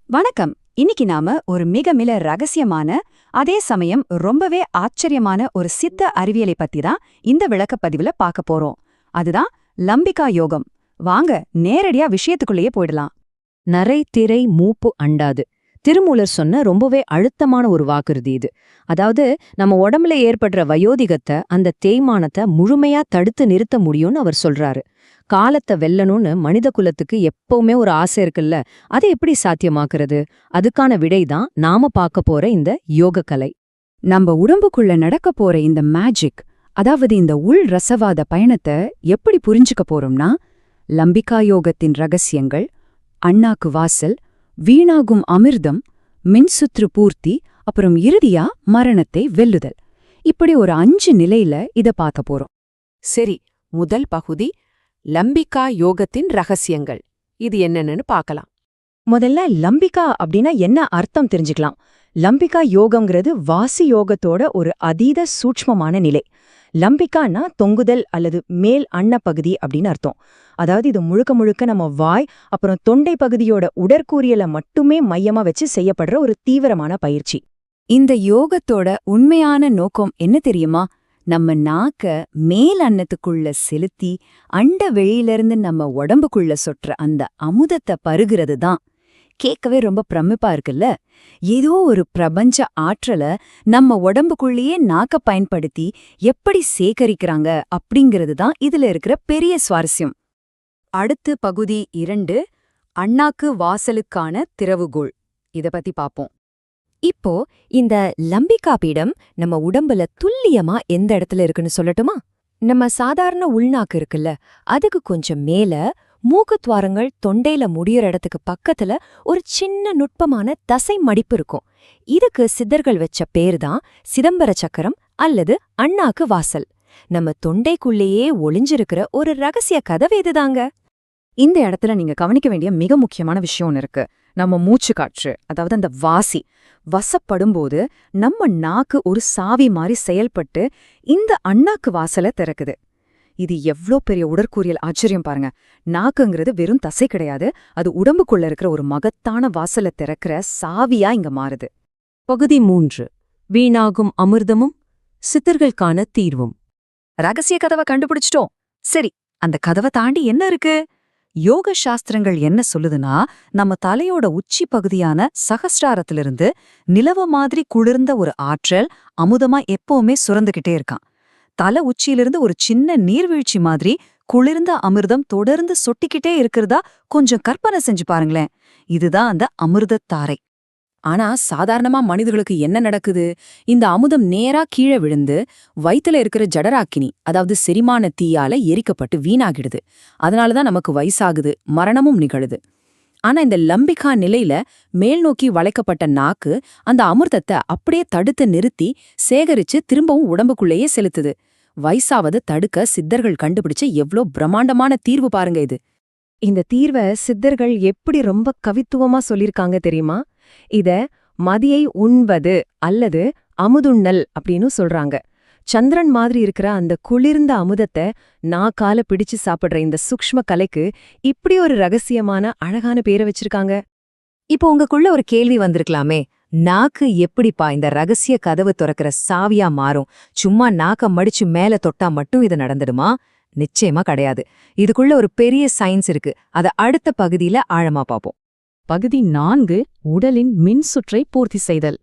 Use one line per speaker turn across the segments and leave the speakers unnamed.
வணக்கம். இன்னைக்கு நாம ஒரு மிக ரகசியமான, அதே சமயம் ரொம்பவே ஆச்சரியமான ஒரு சித்த அறிவியலை பத்தி தான் இந்த விளக்கப்பதிவுல பார்க்க போறோம். அதுதான் லம்பிகா யோகம். வாங்க நேரடியா விஷயத்துக்குள்ளேயே போயிடலாம்.
நரை திரை மூப்பு அண்டாது. திருமூலர் சொன்ன ரொம்பவே அழுத்தமான ஒரு வாக்குறுதி இது. அதாவது நம்ம உடம்புல ஏற்படுற வயோதிகத்தை, அந்த தேய்மானத்தை முழுமையா தடுத்து நிறுத்த முடியும்னு அவர் சொல்றாரு. காலத்தை வெல்லணும்னு மனித குலத்துக்கு எப்பவுமே ஒரு ஆசை இருக்குல்ல, அதை எப்படி சாத்தியமாக்குறது? அதுக்கான விடைதான் நாம பார்க்க போற இந்த யோக கலை.
நம்ம உடம்புக்குள்ள நடக்க போற இந்த மேஜிக், அதாவது இந்த உள் ரசவாத பயணத்தை எப்படி புரிஞ்சுக்க போறோம்னா, லம்பிகா யோகத்தின் ரகசியங்கள், அண்ணாக்கு வாசல், வீணாகும் அமிர்தம், மின்சுற்று பூர்த்தி, அப்புறம் இறுதியா மரணத்தை வெல்லுதல். இப்படி ஒரு 5 நிலையில இத பார்க்க போறோம்.
சரி, முதல் பகுதி லம்பிகா யோகத்தின் ரகசியங்கள். இது என்னன்னு பார்க்கலாம்.
முதல்ல லம்பிகா அப்படின்னா என்ன அர்த்தம் தெரிஞ்சுக்கலாம். லம்பிகா யோகம்ங்கிறது வாசி யோகத்தோட ஒரு அதீத சூட்ச்மமான நிலை. லம்பிகான்னா தொங்குதல் அல்லது மேல் அன்னப்பகுதி அப்படின்னு அர்த்தம். அதாவது இது முழுக்க முழுக்க நம்ம வாய் அப்புறம் தொண்டை பகுதியோட உடற்கூறியலை மட்டுமே மையமா வச்சு செய்யப்படுற ஒரு தீவிரமான பயிற்சி.
இந்த யோகத்தோட உண்மையான நோக்கம் என்ன தெரியுமா? நம்ம நாக்க மேல் அன்னத்துக்குள்ள செலுத்தி அண்ட வெளியிலிருந்து நம்ம உடம்புக்குள்ள சொற்ற அந்த அமுதத்தை பருகிறது தான். கேட்கவே ரொம்ப பிரமிப்பா இருக்குல்ல? ஏதோ ஒரு பிரபஞ்ச ஆற்றலை நம்ம உடம்புக்குள்ளேயே நாக்க பயன்படுத்தி எப்படி சேகரிக்கிறாங்க அப்படிங்கிறது தான் இதுல இருக்கிற பெரிய சுவாரஸ்யம். அடுத்து பகுதி 2, அண்ணாக்கு வாசலுக்கான திறவுகோல். இத பத்தி பாப்போம்.
இப்போ இந்த லம்பிகா பீடம் நம்ம உடம்புல துல்லியமா எந்த இடத்துல இருக்குன்னு சொல்லட்டுமா? நம்ம சாதாரண உள்நாக்கு இருக்குல்ல, அதுக்கு கொஞ்சம் மேல மூக்குத்வாரங்கள் தொண்டையில முடியற இடத்துக்கு பக்கத்துல ஒரு சின்ன நுட்பமான தசை மடிப்பு இருக்கும். இதுக்கு சித்தர்கள் வச்ச பேர் தான் சிதம்பர சக்கரம் அல்லது அண்ணாக்கு வாசல். நம்ம தொண்டைக்குள்ளேயே ஒளிஞ்சிருக்கிற ஒரு ரகசிய கதவு இதுதாங்க.
இந்த இடத்துல நீங்க கவனிக்க வேண்டிய மிக முக்கியமான விஷயம் ஒன்று இருக்கு. நம்ம மூச்சு காற்று, அதாவது அந்த வாசி வசப்படும்போது நம்ம நாக்கு ஒரு சாவி மாதிரி செயல்பட்டு இந்த அண்ணாக்கு வாசலை திறக்குது. இது எவ்ளோ பெரிய உடற்கூறியல் ஆச்சரியம் பாருங்க. நாக்குங்கிறது வெறும் தசை கிடையாது, அது உடம்புக்குள்ள இருக்கிற ஒரு மகத்தான வாசலை திறக்கிற சாவியா இங்க மாறுது.
பகுதி 3, வீணாகும் அமிர்தமும் சித்தர்களுக்கான தீர்வும்.
ரகசிய கதவை கண்டுபிடிச்சிட்டோம். சரி, அந்த கதவை தாண்டி என்ன இருக்கு? யோக சாஸ்திரங்கள் என்ன சொல்லுதுன்னா, நம்ம தலையோட உச்சி பகுதியான சகஸ்ராரத்திலிருந்து நிலவ மாதிரி குளிர்ந்த ஒரு ஆற்றல் அமுதமா எப்பவுமே சுரந்துகிட்டே இருக்கான். தலை உச்சியிலிருந்து ஒரு சின்ன நீர்வீழ்ச்சி மாதிரி குளிர்ந்த அமிர்தம் தொடர்ந்து சொட்டிக்கிட்டே இருக்கிறதா கொஞ்சம் கற்பனை செஞ்சு பாருங்களேன். இதுதான் அந்த அமிர்தத்தாரை.
ஆனா சாதாரணமா மனிதர்களுக்கு என்ன நடக்குது? இந்த அமுதம் நேரா கீழே விழுந்து வயித்துல இருக்கிற ஜடராக்கினி, அதாவது செரிமான தீயால எரிக்கப்பட்டு வீணாகிடுது. அதனாலதான் நமக்கு வயசாகுது, மரணமும் நிகழுது. ஆனா இந்த லம்பிகா நிலையில மேல் நோக்கி வளைக்கப்பட்ட நாக்கு அந்த அமிர்தத்தை அப்படியே தடுத்து நிறுத்தி சேகரிச்சு திரும்பவும் உடம்புக்குள்ளேயே செலுத்துது. வயசாவதை தடுக்க சித்தர்கள் கண்டுபிடிச்ச எவ்ளோ பிரம்மாண்டமான தீர்வு பாருங்க இது.
இந்த தீர்வை சித்தர்கள் எப்படி ரொம்ப கவித்துவமா சொல்லிருக்காங்க தெரியுமா? இத மதியை உண்பது அல்லது அமுதுண்ணல் அப்படின்னு சொல்றாங்க. சந்திரன் மாதிரி இருக்கிற அந்த குளிர்ந்த அமுதத்தை நாக்கால பிடிச்சு சாப்பிடுற இந்த சூக்ஷ்ம கலைக்கு இப்படி ஒரு ரகசியமான அழகான பேரை வச்சிருக்காங்க. இப்போ உங்களுக்குள்ள ஒரு கேள்வி வந்திருக்கலாமே, நாக்கு எப்படிப்பா இந்த ரகசிய கதவு திறக்கிற சாவியா மாறும்? சும்மா நாக்க மடிச்சு மேல தொட்டா மட்டும் இது நடந்துடுமா? நிச்சயமா கிடையாது. இதுக்குள்ள ஒரு பெரிய சயின்ஸ் இருக்கு. அத அடுத்த பகுதியில ஆழமா பாப்போம்.
பகுதி 4, உடலின் மின்சுற்றை பூர்த்தி செய்தல்.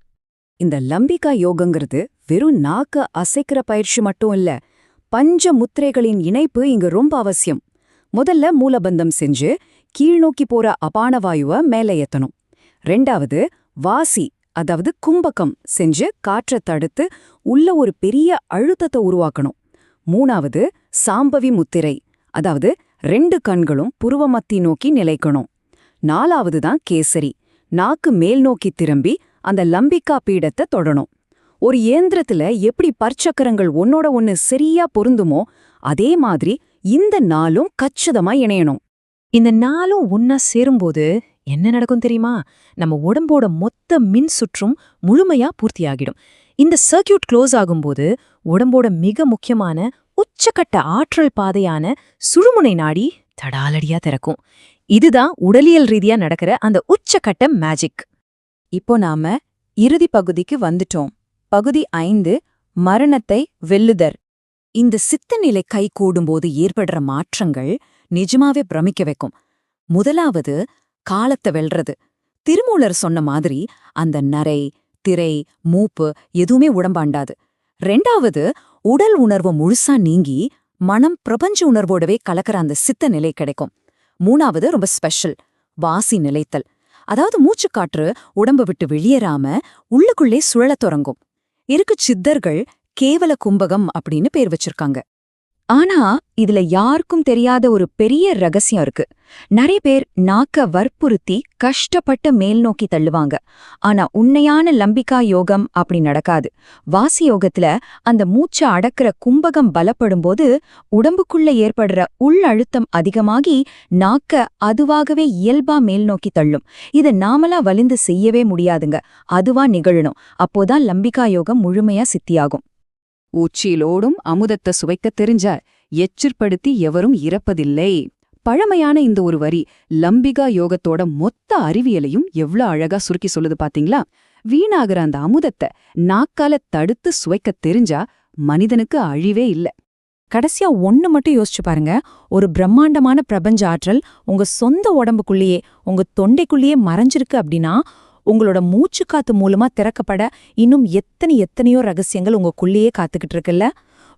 இந்த லம்பிகா யோகங்கிறது வெறும் நாக்க அசைக்கிற பயிற்சி மட்டும் இல்ல, பஞ்ச முத்திரைகளின் இணைப்பு இங்க ரொம்ப அவசியம். முதல்ல மூலபந்தம் செஞ்சு கீழ்நோக்கி போற அபான வாயுவ மேலே ஏத்தணும். 2வது வாசி, அதாவது கும்பகம் செஞ்சு காற்றை தடுத்து உள்ள ஒரு பெரிய அழுத்தத்தை உருவாக்கணும். 3வது சாம்பவி முத்திரை, அதாவது 2 கண்களும் புருவமத்தி நோக்கி நிலைக்கணும். 4வது தான் கேசரி, நாக்கு மேல் நோக்கி திரும்பி அந்த லம்பிகா பீடத்தை தொடணும். ஒரு இயந்திரத்துல எப்படி பற்சக்கரங்கள் ஒன்னோட ஒன்னு சரியா பொருந்துமோ அதே மாதிரி இந்த 4ம் கச்சிதமா இணையணும்.
இந்த 4ம் ஒன்னா சேரும்போது என்ன நடக்கும் தெரியுமா? நம்ம உடம்போட மொத்த மின் சுற்றும் முழுமையா பூர்த்தியாகிடும். இந்த சர்க்கியூட் க்ளோஸ் ஆகும்போது உடம்போட மிக முக்கியமான உச்சக்கட்ட ஆற்றல் பாதையான சுழுமுனை நாடி தடாலடியா திறக்கும்.
இதுதான் உடலியல் ரீதியா நடக்கிற அந்த உச்சக்கட்ட மேஜிக். இப்போ நாம இறுதி பகுதிக்கு வந்துட்டோம். பகுதி 5, மரணத்தை வெல்லுதர். இந்த சித்தநிலை கை கூடும்போது ஏற்படுற மாற்றங்கள் நிஜமாவே பிரமிக்க வைக்கும். முதலாவது, காலத்தை வெல்றது. திருமூலர் சொன்ன மாதிரி அந்த நரை, திரை, மூப்பு எதுவுமே உடம்பாண்டாது. 2வது, உடல் உணர்வு முழுசா நீங்கி மனம் பிரபஞ்ச உணர்வோடவே கலக்கிற அந்த சித்த நிலை கிடைக்கும். 3வது ரொம்ப ஸ்பெஷல், வாசி நிலைத்தல். அதாவது மூச்சுக்காற்று உடம்ப விட்டு வெளியேறாம உள்ளுக்குள்ளே சுழலத் தொடங்கும். இருக்கு சித்தர்கள் கேவல கும்பகம் அப்படின்னு பேர் வச்சிருக்காங்க. ஆனா இதுல யாருக்கும் தெரியாத ஒரு பெரிய ரகசியம் இருக்கு. நிறைய பேர் நாக்க வற்புறுத்தி கஷ்டப்பட்டு மேல் நோக்கி தள்ளுவாங்க. ஆனா உண்மையான லம்பிகா யோகம் அப்படி நடக்காது. வாசி யோகத்துல அந்த மூச்சை அடக்கிற கும்பகம் பலப்படும்போது உடம்புக்குள்ள ஏற்படுற உள் அழுத்தம் அதிகமாகி நாக்க அதுவாகவே இயல்பா மேல் நோக்கி தள்ளும். இத நாமளா வலிந்து செய்யவே முடியாதுங்க. அதுவா நிகழணும். அப்போதான் லம்பிகா யோகம் முழுமையா சித்தியாகும்.
உச்சியிலோடும் அமுதத்தை சுவைக்க தெரிஞ்சார், எச்சிற்படுத்தி எவரும் இறப்பதில்லை. பழமையான இந்த ஒரு வரி லம்பிகா யோகத்தோட மொத்த அறிவியலையும் எவ்ளோ அழகா சுருக்கி சொல்லுது பாத்தீங்களா? வீணாகிற அந்த அமுதத்தை நாக்கால தடுத்து சுவைக்க தெரிஞ்சா மனிதனுக்கு அழிவே இல்ல.
கடைசியா ஒன்னு மட்டும் யோசிச்சு பாருங்க. ஒரு பிரம்மாண்டமான பிரபஞ்ச ஆற்றல் உங்க சொந்த உடம்புக்குள்ளேயே, உங்க தொண்டைக்குள்ளேயே மறைஞ்சிருக்கு அப்படின்னா, உங்களோட மூச்சுக்காத்து மூலமா திறக்கப்பட இன்னும் எத்தனையோ ரகசியங்கள் உங்களுக்குள்ளேயே காத்துக்கிட்டு இருக்குல்ல.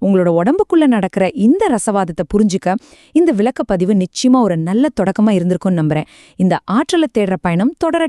உங்களோட உடம்புக்குள்ள நடக்கிற இந்த ரசவாதத்தை புரிஞ்சுக்க இந்த விளக்கப்பதிவு நிச்சயமா ஒரு நல்ல தொடக்கமா இருந்திருக்கும்னு நம்புறேன். இந்த ஆற்றலை தேடுற பயணம் தொடர